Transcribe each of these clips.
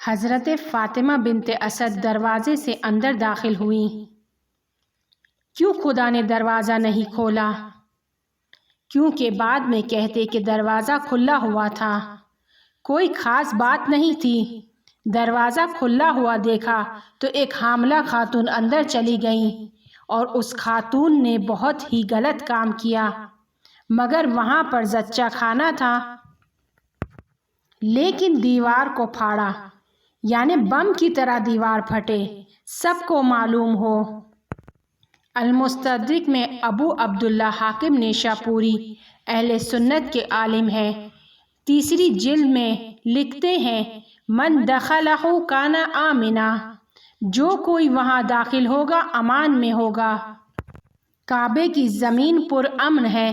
حضرت فاطمہ بنت اسد دروازے سے اندر داخل ہوئیں۔ کیوں خدا نے دروازہ نہیں کھولا؟ کیونکہ بعد میں کہتے کہ دروازہ کھلا ہوا تھا، کوئی خاص بات نہیں تھی۔ دروازہ کھلا ہوا دیکھا تو ایک حاملہ خاتون اندر چلی گئیں اور اس خاتون نے بہت ہی غلط کام کیا، مگر وہاں پر زچہ خانہ تھا، لیکن دیوار کو پھاڑا، یعنی بم کی طرح دیوار پھٹے، سب کو معلوم ہو۔ المستدرک میں ابو عبداللہ حاکم نیشاپوری اہل سنت کے عالم ہیں، 3 جلد میں لکھتے ہیں من دخلہ کان آمنا، جو کوئی وہاں داخل ہوگا امان میں ہوگا۔ کعبے کی زمین پر امن ہے،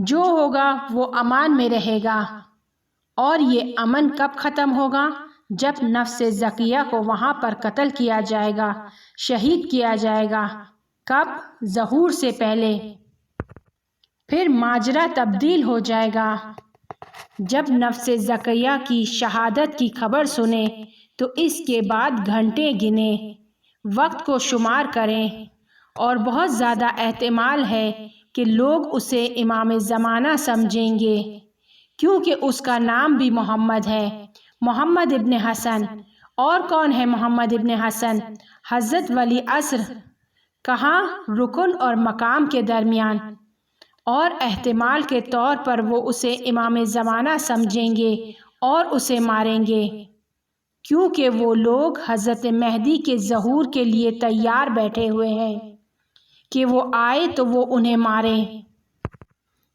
جو ہوگا وہ امان میں رہے گا۔ اور یہ امن کب ختم ہوگا؟ جب نفس زکیہ کو وہاں پر قتل کیا جائے گا، شہید کیا جائے گا۔ کب؟ ظہور سے پہلے۔ پھر ماجرا تبدیل ہو جائے گا۔ جب نفس زکیہ کی شہادت کی خبر سنیں تو اس کے بعد گھنٹے گنے، وقت کو شمار کریں، اور بہت زیادہ احتمال ہے کہ لوگ اسے امام زمانہ سمجھیں گے، کیونکہ اس کا نام بھی محمد ہے، محمد ابن حسن۔ اور کون ہے محمد ابن حسن؟ حضرت ولی عصر۔ کہاں؟ رکن اور مقام کے درمیان، اور احتمال کے طور پر وہ اسے امام زمانہ سمجھیں گے اور اسے ماریں گے، کیونکہ وہ لوگ حضرت مہدی کے ظہور کے لیے تیار بیٹھے ہوئے ہیں کہ وہ آئے تو وہ انہیں مارے۔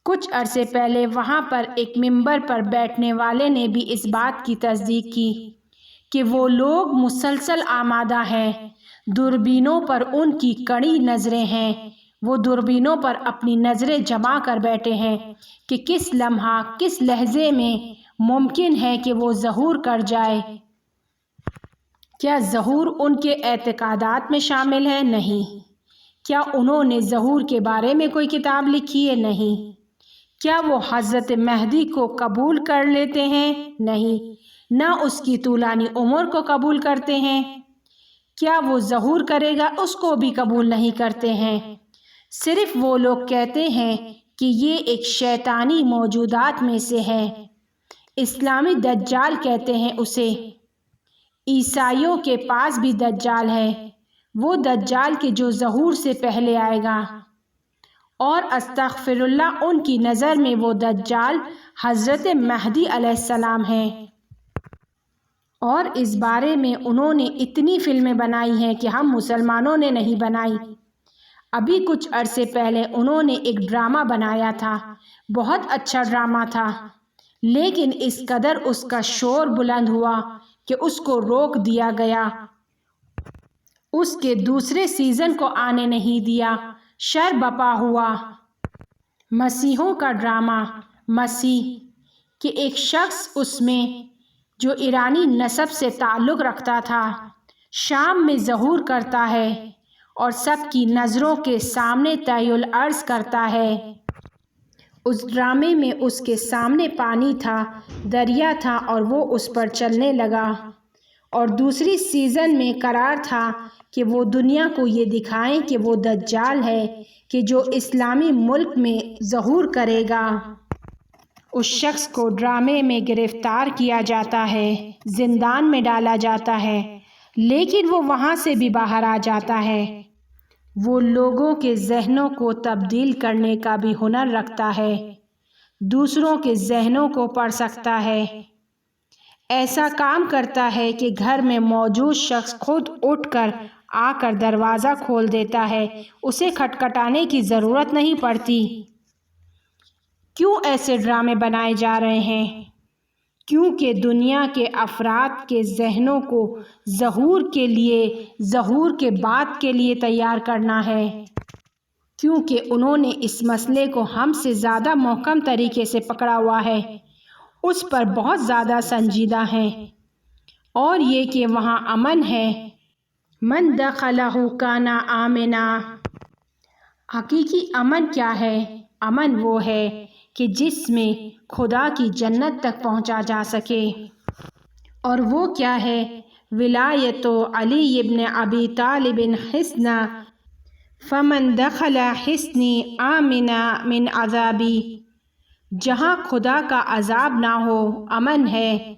کچھ عرصے پہلے وہاں پر ایک منبر پر بیٹھنے والے نے بھی اس بات کی تصدیق کی کہ وہ لوگ مسلسل آمادہ ہیں، دوربینوں پر ان کی کڑی نظریں ہیں، وہ دوربینوں پر اپنی نظریں جما کر بیٹھے ہیں کہ کس لمحہ، کس لحظے میں ممکن ہے کہ وہ ظہور کر جائے۔ کیا ظہور ان کے اعتقادات میں شامل ہے؟ نہیں۔ کیا انہوں نے ظہور کے بارے میں کوئی کتاب لکھی ہے؟ نہیں۔ کیا وہ حضرت مہدی کو قبول کر لیتے ہیں؟ نہیں۔ نہ اس کی طولانی عمر کو قبول کرتے ہیں۔ کیا وہ ظہور کرے گا اس کو بھی قبول نہیں کرتے ہیں۔ صرف وہ لوگ کہتے ہیں کہ یہ ایک شیطانی موجودات میں سے ہے، اسلامی دجال کہتے ہیں اسے۔ عیسائیوں کے پاس بھی دجال ہے، وہ دجال کے جو ظہور سے پہلے آئے گا، اور استغفر اللہ ان کی نظر میں وہ دجال حضرت مہدی علیہ السلام ہے۔ اور اس بارے میں انہوں نے اتنی فلمیں بنائی ہیں کہ ہم مسلمانوں نے نہیں بنائی۔ ابھی کچھ عرصے پہلے انہوں نے ایک ڈرامہ بنایا تھا، بہت اچھا ڈرامہ تھا، لیکن اس قدر اس کا شور بلند ہوا کہ اس کو روک دیا گیا، اس کے دوسرے سیزن کو آنے نہیں دیا، شر بپا ہوا۔ مسیحوں کا ڈرامہ، مسیح کہ ایک شخص اس میں جو ایرانی نسب سے تعلق رکھتا تھا، شام میں ظہور کرتا ہے اور سب کی نظروں کے سامنے طی الارض کرتا ہے۔ اس ڈرامے میں اس کے سامنے پانی تھا، دریا تھا، اور وہ اس پر چلنے لگا، اور دوسری سیزن میں قرار تھا کہ وہ دنیا کو یہ دکھائیں کہ وہ دجال ہے کہ جو اسلامی ملک میں ظہور کرے گا۔ اس شخص کو ڈرامے میں گرفتار کیا جاتا ہے، زندان میں ڈالا جاتا ہے، لیکن وہ وہاں سے بھی باہر آ جاتا ہے۔ وہ لوگوں کے ذہنوں کو تبدیل کرنے کا بھی ہنر رکھتا ہے، دوسروں کے ذہنوں کو پڑھ سکتا ہے، ایسا کام کرتا ہے کہ گھر میں موجود شخص خود اٹھ کر آ کر دروازہ کھول دیتا ہے، اسے کھٹکھٹانے کی ضرورت نہیں پڑتی۔ کیوں ایسے ڈرامے بنائے جا رہے ہیں؟ کیونکہ دنیا کے افراد کے ذہنوں کو ظہور کے لیے، ظہور کے بعد کے لیے تیار کرنا ہے، کیونکہ انہوں نے اس مسئلے کو ہم سے زیادہ محکم طریقے سے پکڑا ہوا ہے، اس پر بہت زیادہ سنجیدہ ہیں، اور یہ کہ وہاں امن ہے۔ من دخلہ کان آمنا۔ حقیقی امن کیا ہے؟ امن وہ ہے کہ جس میں خدا کی جنت تک پہنچا جا سکے۔ اور وہ کیا ہے؟ ولایت علی ابن ابی طالب حصنا فمن دخل حصنی آمنا من عذابی، جہاں خدا کا عذاب نہ ہو امن ہے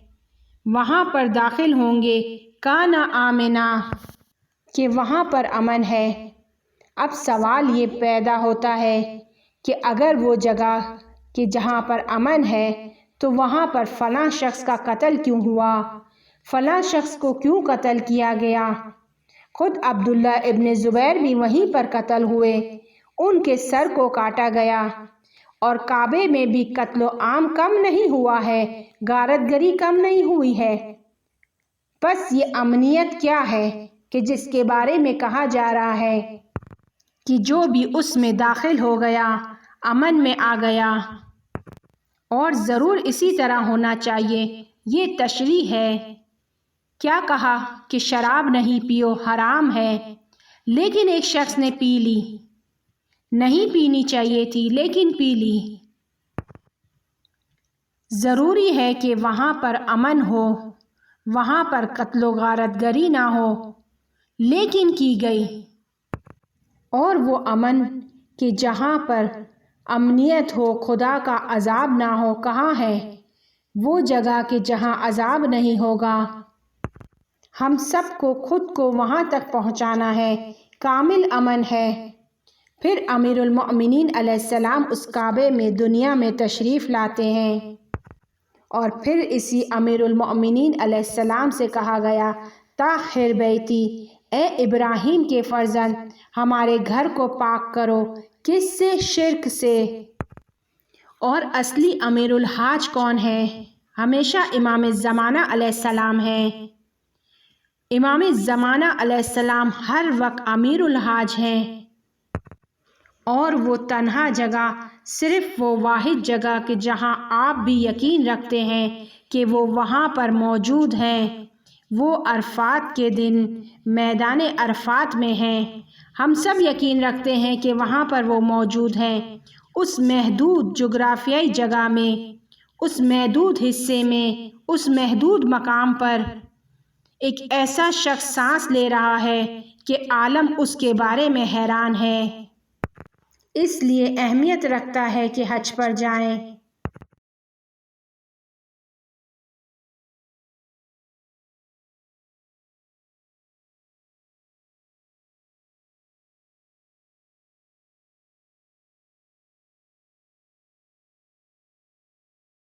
وہاں پر داخل ہوں گے، کانا آمنا کہ وہاں پر امن ہے۔ اب سوال یہ پیدا ہوتا ہے کہ اگر وہ جگہ کہ جہاں پر امن ہے تو وہاں پر فلاں شخص کا قتل کیوں ہوا، فلاں شخص کو کیوں قتل کیا گیا؟ خود عبداللہ ابن زبیر بھی وہیں پر قتل ہوئے، ان کے سر کو کاٹا گیا، اور کعبے میں بھی قتل عام کم نہیں ہوا ہے، غارت گری کم نہیں ہوئی ہے۔ بس یہ امنیت کیا ہے کہ جس کے بارے میں کہا جا رہا ہے کہ جو بھی اس میں داخل ہو گیا امن میں آ گیا، اور ضرور اسی طرح ہونا چاہیے۔ یہ تشریح ہے۔ کیا کہا کہ شراب نہیں پیو، حرام ہے، لیکن ایک شخص نے پی لی، نہیں پینی چاہیے تھی لیکن پی لی۔ ضروری ہے کہ وہاں پر امن ہو، وہاں پر قتل و غارت گری نہ ہو، لیکن کی گئی۔ اور وہ امن کہ جہاں پر امنیت ہو، خدا کا عذاب نہ ہو، کہاں ہے؟ وہ جگہ کہ جہاں عذاب نہیں ہوگا۔ ہم سب کو خود کو وہاں تک پہنچانا ہے، کامل امن ہے۔ پھر امیر المؤمنین علیہ السلام اس کعبے میں دنیا میں تشریف لاتے ہیں، اور پھر اسی امیر المؤمنین علیہ السلام سے کہا گیا، طہر بیتی، اے ابراہیم کے فرزند، ہمارے گھر کو پاک کرو۔ کس سے؟ شرک سے۔ اور اصلی امیر الحاج کون ہے؟ ہمیشہ امام زمانہ علیہ السلام ہے۔ امام زمانہ علیہ السلام ہر وقت امیر الحاج ہیں، اور وہ تنہا جگہ، صرف وہ واحد جگہ کہ جہاں آپ بھی یقین رکھتے ہیں کہ وہ وہاں پر موجود ہیں، وہ عرفات کے دن میدان عرفات میں ہیں۔ ہم سب یقین رکھتے ہیں کہ وہاں پر وہ موجود ہیں، اس محدود جغرافیائی جگہ میں، اس محدود حصے میں، اس محدود مقام پر ایک ایسا شخص سانس لے رہا ہے کہ عالم اس کے بارے میں حیران ہے۔ اس لیے اہمیت رکھتا ہے کہ حج پر جائیں۔